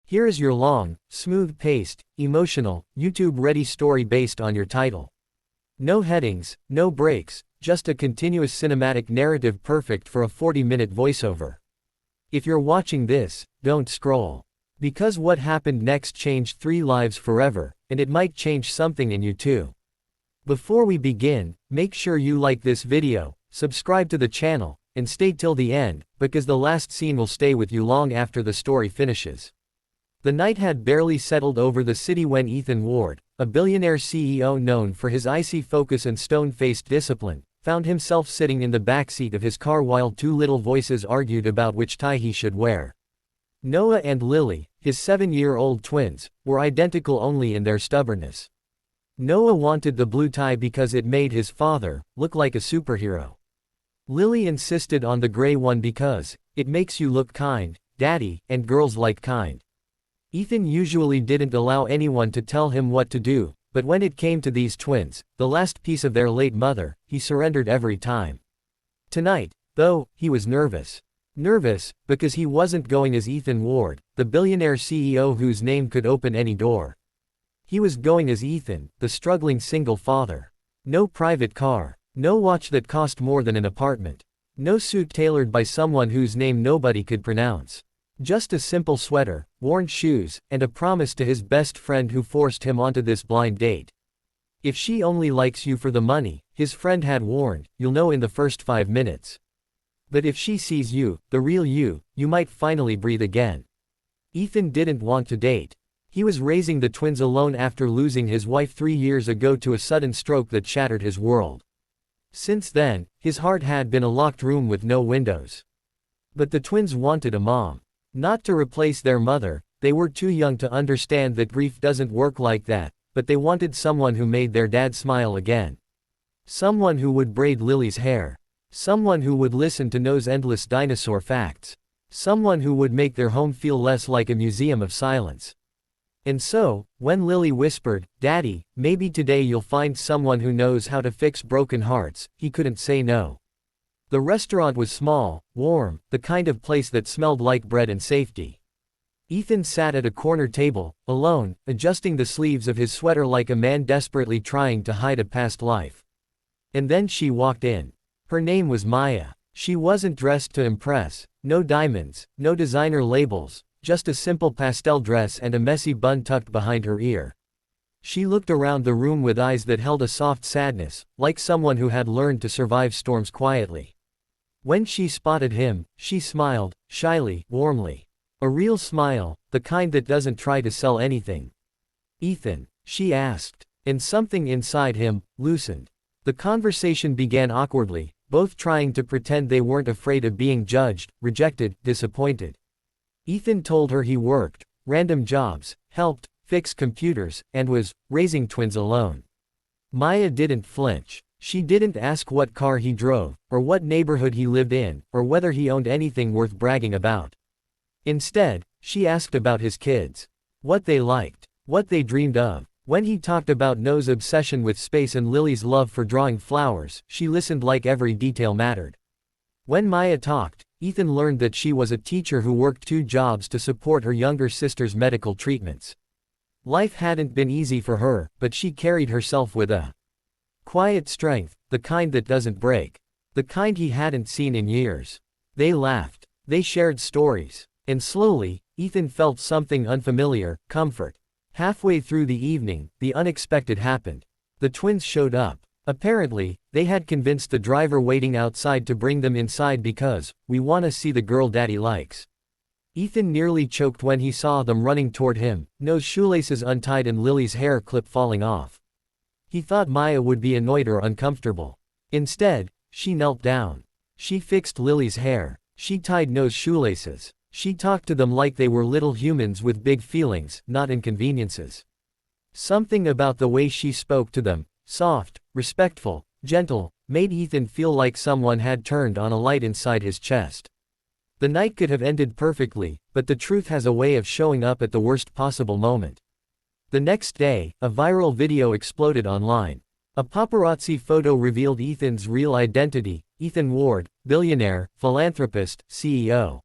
Here is your long, smooth-paced, emotional, YouTube-ready story based on your title. No headings, no breaks, just a continuous cinematic narrative perfect for a 40-minute voiceover. If you're watching this, don't scroll. Because what happened next changed 3 lives forever, and it might change something in you too. Before we begin, make sure you like this video, subscribe to the channel, and stay till the end, because the last scene will stay with you long after the story finishes. The night had barely settled over the city when Ethan Ward, a billionaire CEO known for his icy focus and stone-faced discipline, found himself sitting in the backseat of his car while 2 little voices argued about which tie he should wear. Noah and Lily, his 7-year-old twins, were identical only in their stubbornness. Noah wanted the blue tie because it made his father look like a superhero. Lily insisted on the gray one because it makes you look kind, daddy, and girls like kind. Ethan usually didn't allow anyone to tell him what to do, but when it came to these twins, the last piece of their late mother, he surrendered every time. Tonight, though, he was nervous. Nervous, because he wasn't going as Ethan Ward, the billionaire CEO whose name could open any door. He was going as Ethan, the struggling single father. No private car. No watch that cost more than an apartment. No suit tailored by someone whose name nobody could pronounce. Just a simple sweater, worn shoes, and a promise to his best friend who forced him onto this blind date. If she only likes you for the money, his friend had warned, you'll know in the first 5 minutes. But if she sees you, the real you, you might finally breathe again. Ethan didn't want to date. He was raising the twins alone after losing his wife 3 years ago to a sudden stroke that shattered his world. Since then, his heart had been a locked room with no windows. But the twins wanted a mom. Not to replace their mother, they were too young to understand that grief doesn't work like that, but they wanted someone who made their dad smile again. Someone who would braid Lily's hair. Someone who would listen to Noah's endless dinosaur facts. Someone who would make their home feel less like a museum of silence. And so, when Lily whispered, "Daddy, maybe today you'll find someone who knows how to fix broken hearts," he couldn't say no. The restaurant was small, warm, the kind of place that smelled like bread and safety. Ethan sat at a corner table, alone, adjusting the sleeves of his sweater like a man desperately trying to hide a past life. And then she walked in. Her name was Maya. She wasn't dressed to impress, no diamonds, no designer labels, just a simple pastel dress and a messy bun tucked behind her ear. She looked around the room with eyes that held a soft sadness, like someone who had learned to survive storms quietly. When she spotted him, she smiled, shyly, warmly. A real smile, the kind that doesn't try to sell anything. "Ethan?" she asked, and something inside him loosened. The conversation began awkwardly, both trying to pretend they weren't afraid of being judged, rejected, disappointed. Ethan told her he worked random jobs, helped fix computers, and was raising twins alone. Maya didn't flinch. She didn't ask what car he drove, or what neighborhood he lived in, or whether he owned anything worth bragging about. Instead, she asked about his kids. What they liked. What they dreamed of. When he talked about Noah's obsession with space and Lily's love for drawing flowers, she listened like every detail mattered. When Maya talked, Ethan learned that she was a teacher who worked 2 jobs to support her younger sister's medical treatments. Life hadn't been easy for her, but she carried herself with a quiet strength, the kind that doesn't break. The kind he hadn't seen in years. They laughed. They shared stories. And slowly, Ethan felt something unfamiliar, comfort. Halfway through the evening, the unexpected happened. The twins showed up. Apparently, they had convinced the driver waiting outside to bring them inside because, "We wanna see the girl daddy likes." Ethan nearly choked when he saw them running toward him, Noah's shoelaces untied and Lily's hair clip falling off. He thought Maya would be annoyed or uncomfortable. Instead, she knelt down. She fixed Lily's hair. She tied Noah's shoelaces. She talked to them like they were little humans with big feelings, not inconveniences. Something about the way she spoke to them, soft, respectful, gentle, made Ethan feel like someone had turned on a light inside his chest. The night could have ended perfectly, but the truth has a way of showing up at the worst possible moment. The next day, a viral video exploded online. A paparazzi photo revealed Ethan's real identity: Ethan Ward, billionaire, philanthropist, CEO.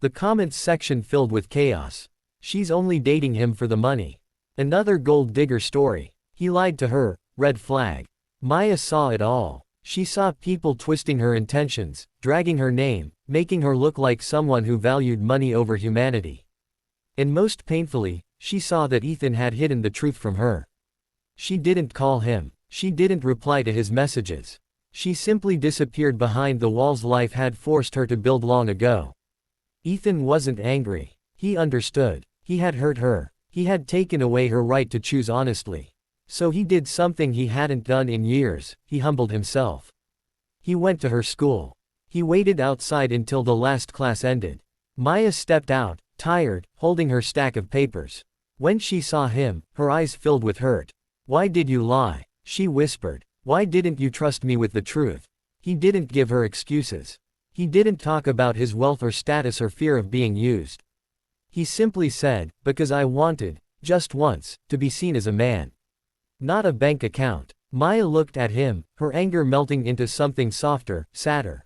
The comments section filled with chaos. She's only dating him for the money. Another gold digger story. He lied to her, red flag. Maya saw it all. She saw people twisting her intentions, dragging her name, making her look like someone who valued money over humanity. And most painfully, she saw that Ethan had hidden the truth from her. She didn't call him. She didn't reply to his messages. She simply disappeared behind the walls life had forced her to build long ago. Ethan wasn't angry. He understood. He had hurt her. He had taken away her right to choose honestly. So he did something he hadn't done in years. He humbled himself. He went to her school. He waited outside until the last class ended. Maya stepped out, tired, holding her stack of papers. When she saw him, her eyes filled with hurt. "Why did you lie?" she whispered. "Why didn't you trust me with the truth?" He didn't give her excuses. He didn't talk about his wealth or status or fear of being used. He simply said, "Because I wanted, just once, to be seen as a man. Not a bank account." Maya looked at him, her anger melting into something softer, sadder.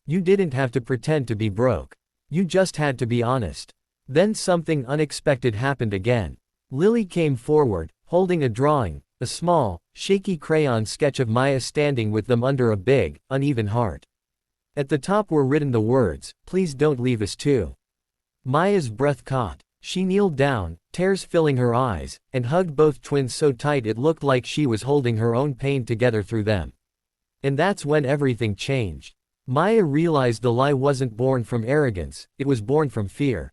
"You didn't have to pretend to be broke. You just had to be honest." Then something unexpected happened again. Lily came forward, holding a drawing, a small, shaky crayon sketch of Maya standing with them under a big, uneven heart. At the top were written the words, "Please don't leave us too." Maya's breath caught. She kneeled down, tears filling her eyes, and hugged both twins so tight it looked like she was holding her own pain together through them. And that's when everything changed. Maya realized the lie wasn't born from arrogance, it was born from fear.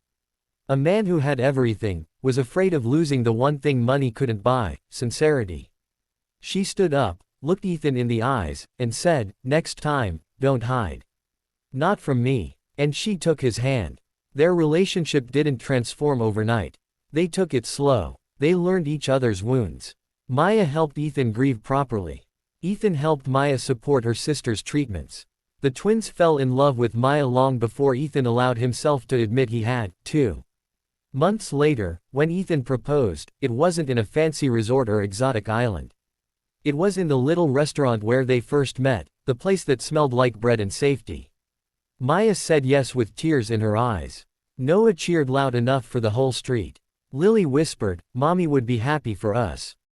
A man who had everything, was afraid of losing the one thing money couldn't buy, sincerity. She stood up, looked Ethan in the eyes, and said, "Next time, don't hide. Not from me." And she took his hand. Their relationship didn't transform overnight. They took it slow. They learned each other's wounds. Maya helped Ethan grieve properly. Ethan helped Maya support her sister's treatments. The twins fell in love with Maya long before Ethan allowed himself to admit he had, too. Months later, when Ethan proposed, it wasn't in a fancy resort or exotic island. It was in the little restaurant where they first met, the place that smelled like bread and safety. Maya said yes with tears in her eyes. Noah cheered loud enough for the whole street. Lily whispered, "Mommy would be happy for us."